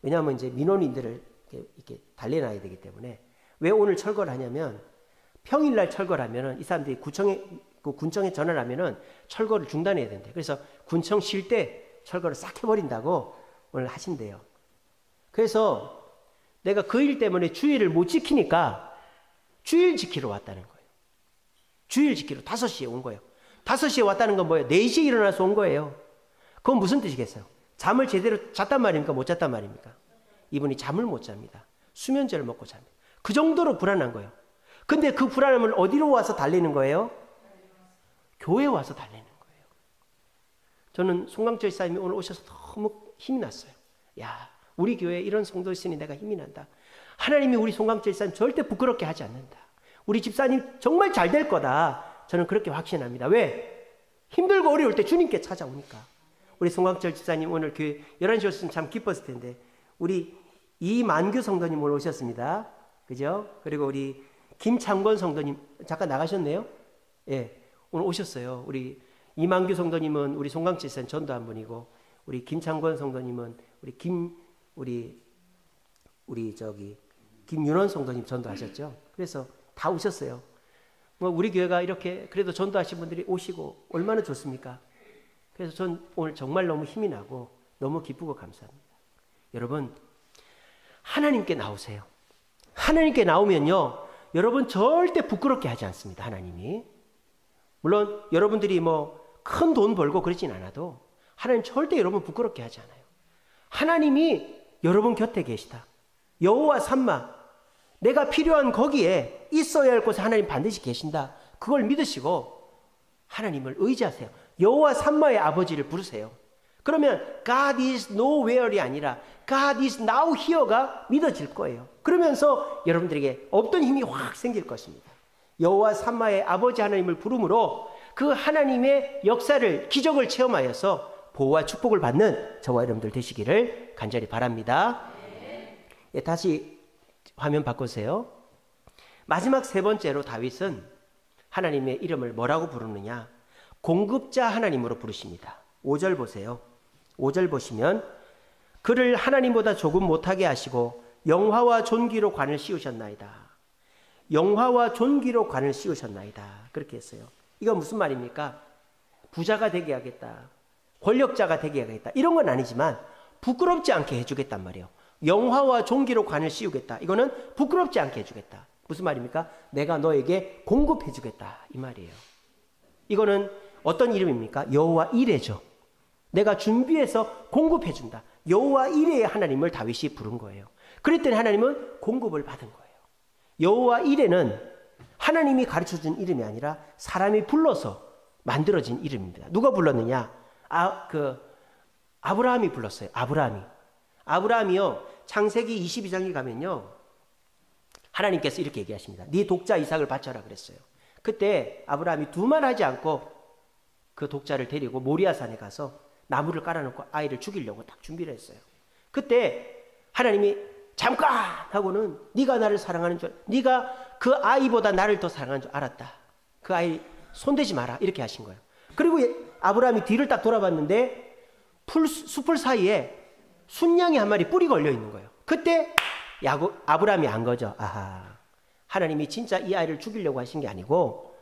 왜냐하면 이제 민원인들을 이렇게 달래놔야 되기 때문에. 왜 오늘 철거를 하냐면 평일날 철거를 하면은 이 사람들이 군청에 전화를 하면은 철거를 중단해야 된대. 그래서 군청 쉴 때 철거를 싹 해버린다고 오늘 하신대요. 그래서 내가 그 일 때문에 주일을 못 지키니까 주일 지키러 왔다는 거예요. 주일 지키러 5시에 온 거예요. 5시에 왔다는 건 뭐예요? 4시에 일어나서 온 거예요. 그건 무슨 뜻이겠어요? 잠을 제대로 잤단 말입니까? 못 잤단 말입니까? 이분이 잠을 못 잡니다. 수면제를 먹고 잡니다. 그 정도로 불안한 거예요. 근데 그 불안함을 어디로 와서 달래는 거예요? 교회에 와서 달래는 거예요. 저는 송강철 사님이 오늘 오셔서 너무 힘이 났어요. 야, 우리 교회에 이런 성도 있으니 내가 힘이 난다. 하나님이 우리 송강철 사님 절대 부끄럽게 하지 않는다. 우리 집사님 정말 잘 될 거다. 저는 그렇게 확신합니다. 왜? 힘들고 어려울 때 주님께 찾아오니까. 우리 송강철 집사님 오늘 교회 11시 오셨으면 참 기뻤을 텐데 우리 이만규 성도님 오늘 오셨습니다. 그죠? 그리고 우리 김창권 성도님 잠깐 나가셨네요. 예, 오늘 오셨어요. 우리 이만규 성도님은 우리 송강철 집사님 전도한 분이고 우리 김창권 성도님은 김윤원 성도님 전도하셨죠. 그래서 다 오셨어요. 뭐 우리 교회가 이렇게 그래도 전도하신 분들이 오시고 얼마나 좋습니까? 그래서 전 오늘 정말 너무 힘이 나고 너무 기쁘고 감사합니다. 여러분 하나님께 나오세요. 하나님께 나오면요 여러분 절대 부끄럽게 하지 않습니다. 하나님이. 물론 여러분들이 뭐 큰 돈 벌고 그러진 않아도 하나님 절대 여러분 부끄럽게 하지 않아요. 하나님이 여러분 곁에 계시다. 여호와 삼마 내가 필요한 거기에 있어야 할 곳에 하나님 반드시 계신다. 그걸 믿으시고 하나님을 의지하세요. 여호와 삼마의 아버지를 부르세요. 그러면 God is nowhere이 아니라 God is now here가 믿어질 거예요. 그러면서 여러분들에게 없던 힘이 확 생길 것입니다. 여호와 삼마의 아버지 하나님을 부름으로 그 하나님의 역사를 기적을 체험하여서 보호와 축복을 받는 저와 여러분들 되시기를 간절히 바랍니다. 예, 다시 화면 바꾸세요. 마지막 3번째로 다윗은 하나님의 이름을 뭐라고 부르느냐? 공급자 하나님으로 부르십니다. 5절 보세요. 5절 보시면 그를 하나님보다 조금 못하게 하시고 영화와 존귀로 관을 씌우셨나이다. 영화와 존귀로 관을 씌우셨나이다. 그렇게 했어요. 이건 무슨 말입니까? 부자가 되게 하겠다. 권력자가 되게 하겠다. 이런 건 아니지만 부끄럽지 않게 해주겠단 말이에요. 영화와 존귀로 관을 씌우겠다. 이거는 부끄럽지 않게 해주겠다. 무슨 말입니까? 내가 너에게 공급해주겠다. 이 말이에요. 이거는 어떤 이름입니까? 여호와 이레죠. 내가 준비해서 공급해준다. 여호와 이레의 하나님을 다윗이 부른 거예요. 그랬더니 하나님은 공급을 받은 거예요. 여호와 이레는 하나님이 가르쳐준 이름이 아니라 사람이 불러서 만들어진 이름입니다. 누가 불렀느냐? 아브라함이 불렀어요. 아브라함이. 아브라함이요, 창세기 22장에 가면요, 하나님께서 이렇게 얘기하십니다. 네 독자 이삭을 바쳐라 그랬어요. 그때 아브라함이 두말 하지 않고 그 독자를 데리고 모리아산에 가서 나무를 깔아놓고 아이를 죽이려고 딱 준비를 했어요. 그때 하나님이 잠깐 하고는 네가 나를 사랑하는 줄, 네가 그 아이보다 나를 더 사랑하는 줄 알았다. 그 아이 손대지 마라 이렇게 하신 거예요. 그리고 아브라함이 뒤를 딱 돌아봤는데 숲을 사이에 순양이 한 마리 뿔이 걸려 있는 거예요. 그때 아브라함이 안 거죠. 아하, 하나님이 진짜 이 아이를 죽이려고 하신 게 아니고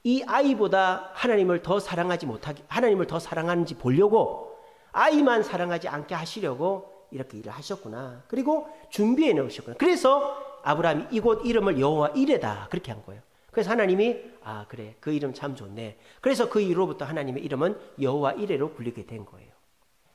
이 아이보다 하나님을 더 사랑하는지 보려고 아이만 사랑하지 않게 하시려고 이렇게 일을 하셨구나. 그리고 준비해 놓으셨구나. 그래서 아브라함이 이곳 이름을 여호와 이레다 그렇게 한 거예요. 그래서 하나님이 아 그래 그 이름 참 좋네. 그래서 그 이후로부터 하나님의 이름은 여호와 이레로 불리게 된 거예요.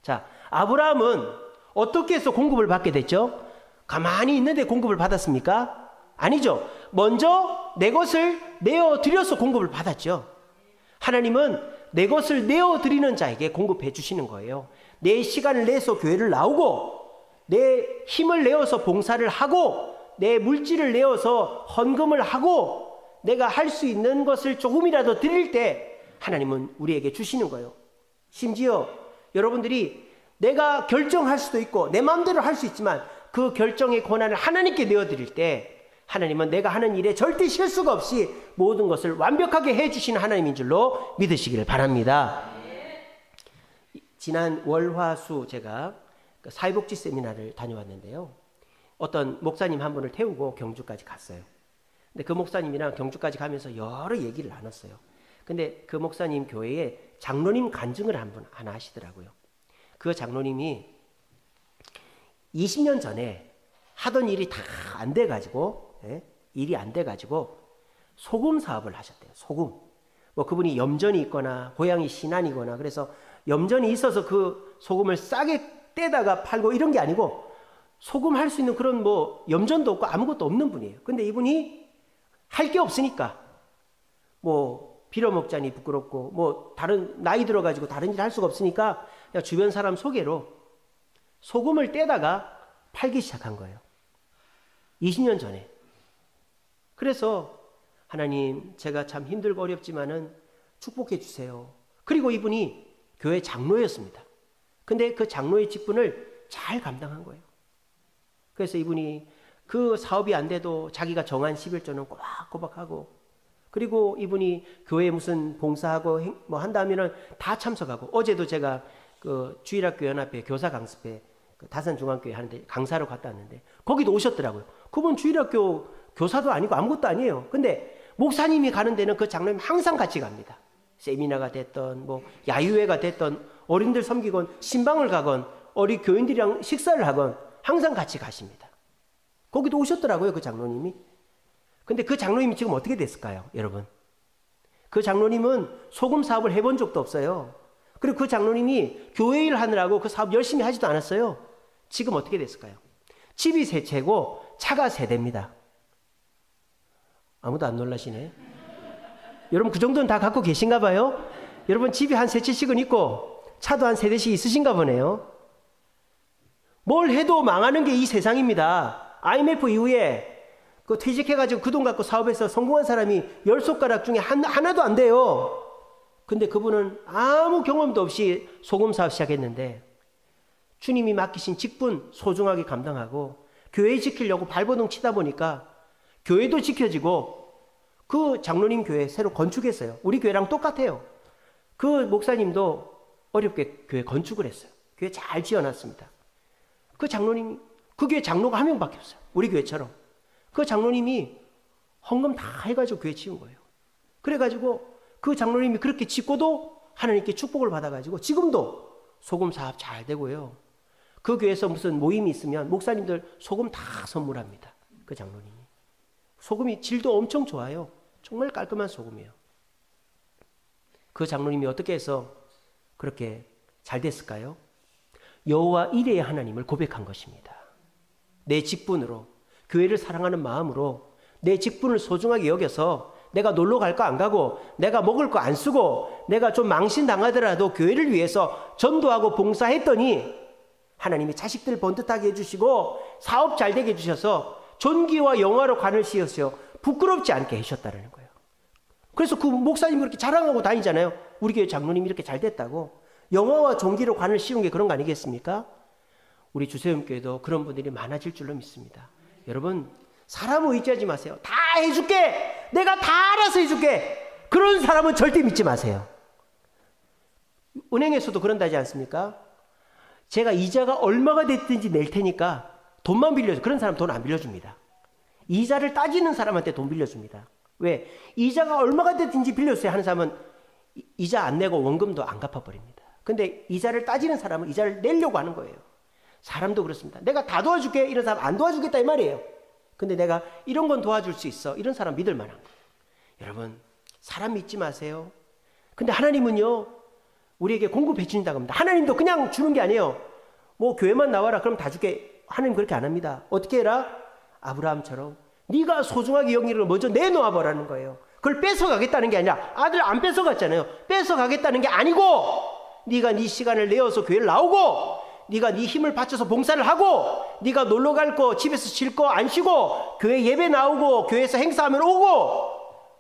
자, 아브라함은 어떻게 해서 공급을 받게 됐죠? 가만히 있는데 공급을 받았습니까? 아니죠. 먼저 내 것을 내어드려서 공급을 받았죠. 하나님은 내 것을 내어드리는 자에게 공급해 주시는 거예요. 내 시간을 내서 교회를 나오고 내 힘을 내어서 봉사를 하고 내 물질을 내어서 헌금을 하고 내가 할 수 있는 것을 조금이라도 드릴 때 하나님은 우리에게 주시는 거예요. 심지어 여러분들이 내가 결정할 수도 있고 내 마음대로 할 수 있지만 그 결정의 권한을 하나님께 내어드릴 때 하나님은 내가 하는 일에 절대 실수가 없이 모든 것을 완벽하게 해주시는 하나님인 줄로 믿으시기를 바랍니다. 지난 월화수 제가 사회복지 세미나를 다녀왔는데요. 어떤 목사님 한 분을 태우고 경주까지 갔어요. 근데 그 목사님이랑 경주까지 가면서 여러 얘기를 나눴어요. 근데 그 목사님 교회에 장로님 간증을 하나 하시더라고요. 그 장로님이 20년 전에 하던 일이 다 안 돼가지고, 일이 안 돼가지고 소금 사업을 하셨대요. 소금. 뭐 그분이 염전이 있거나 고향이 신안이거나 그래서 염전이 있어서 그 소금을 싸게 떼다가 팔고 이런 게 아니고 소금 할 수 있는 그런 뭐 염전도 없고 아무것도 없는 분이에요. 근데 이분이 할 게 없으니까 뭐 빌어먹자니 부끄럽고 뭐 다른 나이 들어가지고 다른 일 할 수가 없으니까 그냥 주변 사람 소개로 소금을 떼다가 팔기 시작한 거예요. 20년 전에. 그래서 하나님 제가 참 힘들고 어렵지만은 축복해 주세요. 그리고 이분이 교회 장로였습니다. 근데 그 장로의 직분을 잘 감당한 거예요. 그래서 이분이 그 사업이 안 돼도 자기가 정한 11조는 꼬박꼬박하고 그리고 이분이 교회에 무슨 봉사하고 뭐 한다면은 다 참석하고 어제도 제가 그 주일학교 연합회 교사 강습회 그 다산중앙교회 하는데 강사로 갔다 왔는데 거기도 오셨더라고요. 그분 주일학교 교사도 아니고 아무것도 아니에요. 근데 목사님이 가는 데는 그 장로님 항상 같이 갑니다. 세미나가 됐던 뭐 야유회가 됐던 어린들 섬기건 신방을 가건 어린 교인들이랑 식사를 하건 항상 같이 가십니다. 거기도 오셨더라고요. 그 장로님이. 근데 그 장로님이 지금 어떻게 됐을까요? 여러분. 그 장로님은 소금 사업을 해본 적도 없어요. 그리고 그 장로님이 교회 일 하느라고 그 사업 열심히 하지도 않았어요. 지금 어떻게 됐을까요? 집이 세 채고 차가 세 대입니다. 아무도 안 놀라시네. 여러분 그 정도는 다 갖고 계신가 봐요. 여러분 집이 한 세 채씩은 있고 차도 한 세 대씩 있으신가 보네요. 뭘 해도 망하는 게 이 세상입니다. IMF 이후에 그 퇴직해가지고 그 돈 갖고 사업해서 성공한 사람이 10손가락 중에 하나도 안 돼요. 근데 그분은 아무 경험도 없이 소금 사업 시작했는데 주님이 맡기신 직분 소중하게 감당하고 교회 지키려고 발버둥 치다 보니까 교회도 지켜지고 그 장로님 교회 새로 건축했어요. 우리 교회랑 똑같아요. 그 목사님도 어렵게 교회 건축을 했어요. 교회 잘 지어놨습니다. 그 장로님이 그 교회 장로가 한 명밖에 없어요. 우리 교회처럼. 그 장로님이 헌금 다 해가지고 교회 지은 거예요. 그래가지고 그 장로님이 그렇게 짓고도 하나님께 축복을 받아가지고 지금도 소금 사업 잘 되고요. 그 교회에서 무슨 모임이 있으면 목사님들 소금 다 선물합니다. 그 장로님이. 소금이 질도 엄청 좋아요. 정말 깔끔한 소금이에요. 그 장로님이 어떻게 해서 그렇게 잘 됐을까요? 여호와 이레의 하나님을 고백한 것입니다. 내 직분으로 교회를 사랑하는 마음으로 내 직분을 소중하게 여겨서 내가 놀러 갈 거 안 가고 내가 먹을 거 안 쓰고 내가 좀 망신당하더라도 교회를 위해서 전도하고 봉사했더니 하나님이 자식들 번듯하게 해주시고 사업 잘 되게 해주셔서 존귀와 영화로 관을 씌우셔 부끄럽지 않게 하셨다는 거예요. 그래서 그 목사님 그렇게 자랑하고 다니잖아요. 우리 교회 장로님이 이렇게 잘 됐다고. 영화와 존귀로 관을 씌운 게 그런 거 아니겠습니까? 우리 주세움교회도 그런 분들이 많아질 줄로 믿습니다. 여러분, 사람을 의지하지 마세요. 다 해줄게. 내가 다 알아서 해줄게. 그런 사람은 절대 믿지 마세요. 은행에서도 그런다지 않습니까? 제가 이자가 얼마가 됐든지 낼 테니까 돈만 빌려줘. 그런 사람 돈 안 빌려줍니다. 이자를 따지는 사람한테 돈 빌려줍니다. 왜? 이자가 얼마가 됐든지 빌려주세요 하는 사람은 이자 안 내고 원금도 안 갚아버립니다. 근데 이자를 따지는 사람은 이자를 내려고 하는 거예요. 사람도 그렇습니다. 내가 다 도와줄게. 이런 사람 안 도와주겠다 이 말이에요. 근데 내가 이런 건 도와줄 수 있어. 이런 사람 믿을 만한 거예요. 여러분, 사람 믿지 마세요. 근데 하나님은요, 우리에게 공급해 주신다고 합니다. 하나님도 그냥 주는 게 아니에요. 뭐 교회만 나와라 그럼 다 줄게. 하나님 그렇게 안 합니다. 어떻게 해라? 아브라함처럼 네가 소중하게 여기는 걸 먼저 내놓아 보라는 거예요. 그걸 뺏어가겠다는 게 아니라, 아들 안 뺏어갔잖아요. 뺏어가겠다는 게 아니고 네가 네 시간을 내어서 교회를 나오고, 네가 네 힘을 바쳐서 봉사를 하고, 네가 놀러 갈 거 집에서 쉴 거 안 쉬고 교회 예배 나오고 교회에서 행사하면 오고,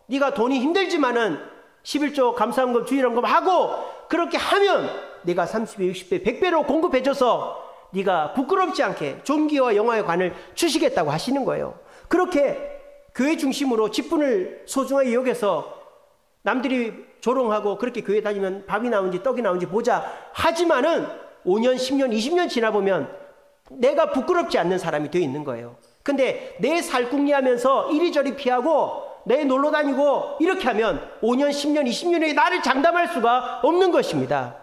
네가 돈이 힘들지만은 11조 감사헌금 주일헌금 하고, 그렇게 하면 네가 30배 60배 100배로 공급해줘서 네가 부끄럽지 않게 존귀와 영화의 관을 주시겠다고 하시는 거예요. 그렇게 교회 중심으로 직분을 소중하게 여겨서 남들이 조롱하고 그렇게 교회 다니면 밥이 나오는지 떡이 나오는지 보자 하지만은 5년 10년 20년 지나보면 내가 부끄럽지 않는 사람이 되어 있는 거예요. 근데 내 살궁리하면서 이리저리 피하고 내 놀러 다니고 이렇게 하면 5년 10년 20년 후에 나를 장담할 수가 없는 것입니다.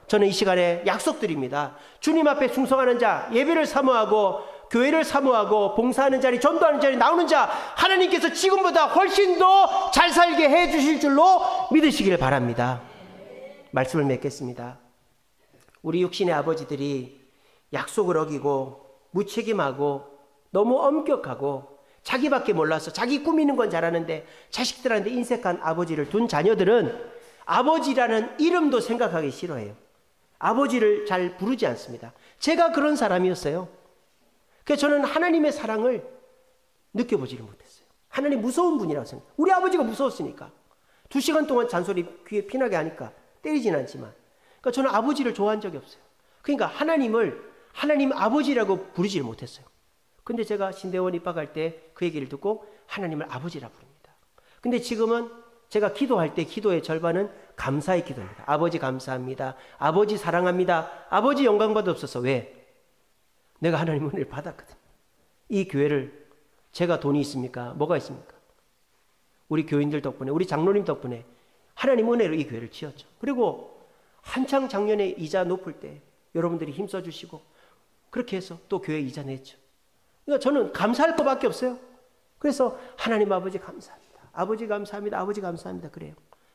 저는 이 시간에 약속드립니다. 주님 앞에 충성하는 자, 예배를 사모하고 교회를 사모하고 봉사하는 자리, 전도하는 자리 나오는 자, 하나님께서 지금보다 훨씬 더 잘 살게 해 주실 줄로 믿으시길 바랍니다. 말씀을 맺겠습니다. 우리 육신의 아버지들이 약속을 어기고 무책임하고 너무 엄격하고 자기밖에 몰라서 자기 꾸미는 건 잘하는데 자식들한테 인색한 아버지를 둔 자녀들은 아버지라는 이름도 생각하기 싫어해요. 아버지를 잘 부르지 않습니다. 제가 그런 사람이었어요. 그래서 저는 하나님의 사랑을 느껴보지를 못했어요. 하나님 무서운 분이라고 생각해요. 우리 아버지가 무서웠으니까. 2시간 동안 잔소리 귀에 피나게 하니까 때리진 않지만. 그러니까 저는 아버지를 좋아한 적이 없어요. 그러니까 하나님을 하나님 아버지라고 부르지를 못했어요. 근데 제가 신대원 입학할 때 그 얘기를 듣고 하나님을 아버지라 부릅니다. 근데 지금은 제가 기도할 때 기도의 절반은 감사의 기도입니다. 아버지 감사합니다. 아버지 사랑합니다. 아버지 영광 받옵소서. 왜? 내가 하나님 은혜를 받았거든요. 이 교회를 제가 돈이 있습니까? 뭐가 있습니까? 우리 교인들 덕분에, 우리 장로님 덕분에 하나님 은혜로 이 교회를 지었죠. 그리고 한창 작년에 이자 높을 때 여러분들이 힘써 주시고 그렇게 해서 또 교회 이자 냈죠. 그러니까 저는 감사할 것밖에 없어요. 그래서 하나님 아버지 감사합니다. 아버지 감사합니다. 아버지 감사합니다. 그래요.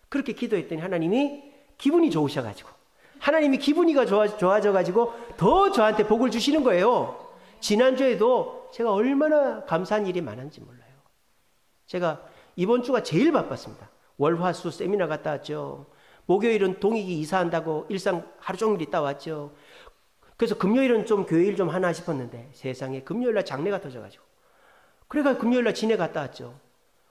그렇게 기도했더니 하나님이 기분이 좋으셔가지고, 하나님이 기분이 좋아져가지고 더 저한테 복을 주시는 거예요. 지난주에도 제가 얼마나 감사한 일이 많은지 몰라요. 제가 이번 주가 제일 바빴습니다. 월화수 세미나 갔다 왔죠. 목요일은 동익이 이사한다고 일상 하루 종일 있다 왔죠. 그래서 금요일은 좀 교회 일 좀 하나 싶었는데 세상에 금요일날 장례가 터져가지고, 그래가지고 금요일날 진해 갔다 왔죠.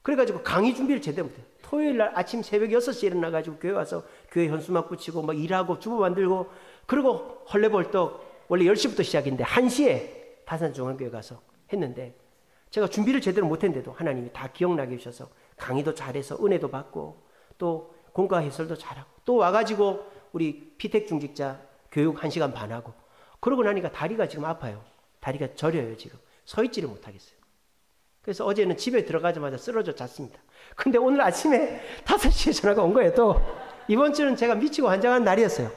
그래가지고 강의 준비를 제대로 못해요. 토요일날 아침 새벽 6시에 일어나가지고 교회 와서 교회 현수막 붙이고 막 일하고 주보 만들고, 그리고 헐레벌떡 원래 10시부터 시작인데 1시에 다산중앙교회 가서 했는데, 제가 준비를 제대로 못했는데도 하나님이 다 기억나게 해주셔서 강의도 잘해서 은혜도 받고 또 공과 해설도 잘하고 또 와가지고 우리 피택 중직자 교육 1시간 반 하고, 그러고 나니까 다리가 지금 아파요. 다리가 저려요. 지금 서 있지를 못하겠어요. 그래서 어제는 집에 들어가자마자 쓰러져 잤습니다. 근데 오늘 아침에 5시에 전화가 온 거예요. 또 이번 주는 제가 미치고 환장한 날이었어요.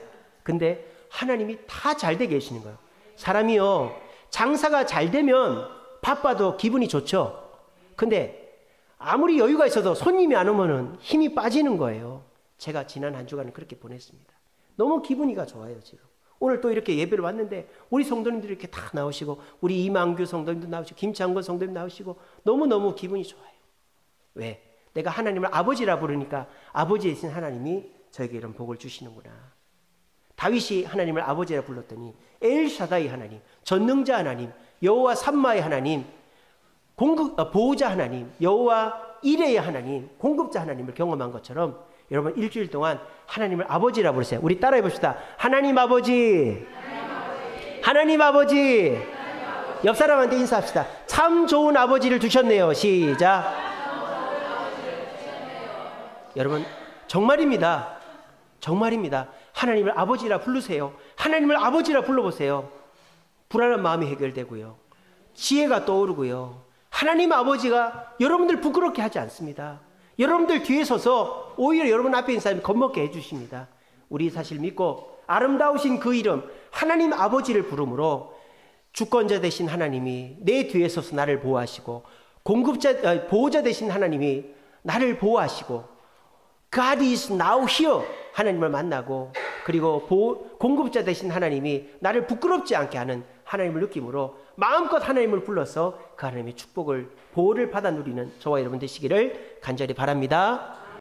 근데 하나님이 다 잘 되게 해주시는 거예요. 사람이요, 장사가 잘 되면 바빠도 기분이 좋죠. 근데 아무리 여유가 있어도 손님이 안 오면은 힘이 빠지는 거예요. 제가 지난 한 주간을 그렇게 보냈습니다. 너무 기분이가 좋아요. 지금 오늘 또 이렇게 예배를 왔는데 우리 성도님들이 이렇게 다 나오시고, 우리 이만규 성도님도 나오시고, 김창건 성도님 나오시고, 너무너무 기분이 좋아요. 왜? 내가 하나님을 아버지라 부르니까 아버지이신 하나님이 저에게 이런 복을 주시는구나. 다윗이 하나님을 아버지라 불렀더니 엘샤다이 하나님, 전능자 하나님, 여호와 삼마의 하나님, 보호자 하나님, 여호와 이레의 하나님, 공급자 하나님을 경험한 것처럼 여러분 일주일 동안 하나님을 아버지라 부르세요. 우리 따라해 봅시다. 하나님 아버지, 하나님 아버지. 옆 사람한테 인사합시다. 참 좋은 아버지를 두셨네요. 시작. 여러분 정말입니다. 정말입니다. 하나님을 아버지라 부르세요. 하나님을 아버지라 불러보세요. 불안한 마음이 해결되고요. 지혜가 떠오르고요. 하나님 아버지가 여러분들 부끄럽게 하지 않습니다. 여러분들 뒤에 서서 오히려 여러분 앞에 있는 사람이 겁먹게 해주십니다. 우리 사실 믿고 아름다우신 그 이름 하나님 아버지를 부름으로 주권자 되신 하나님이 내 뒤에 서서 나를 보호하시고 보호자 되신 하나님이 나를 보호하시고 God is now here 하나님을 만나고 그리고 공급자 되신 하나님이 나를 부끄럽지 않게 하는 하나님을 느낌으로 마음껏 하나님을 불러서 그 하나님의 축복을 보호를 받아 누리는 저와 여러분 되시기를 간절히 바랍니다.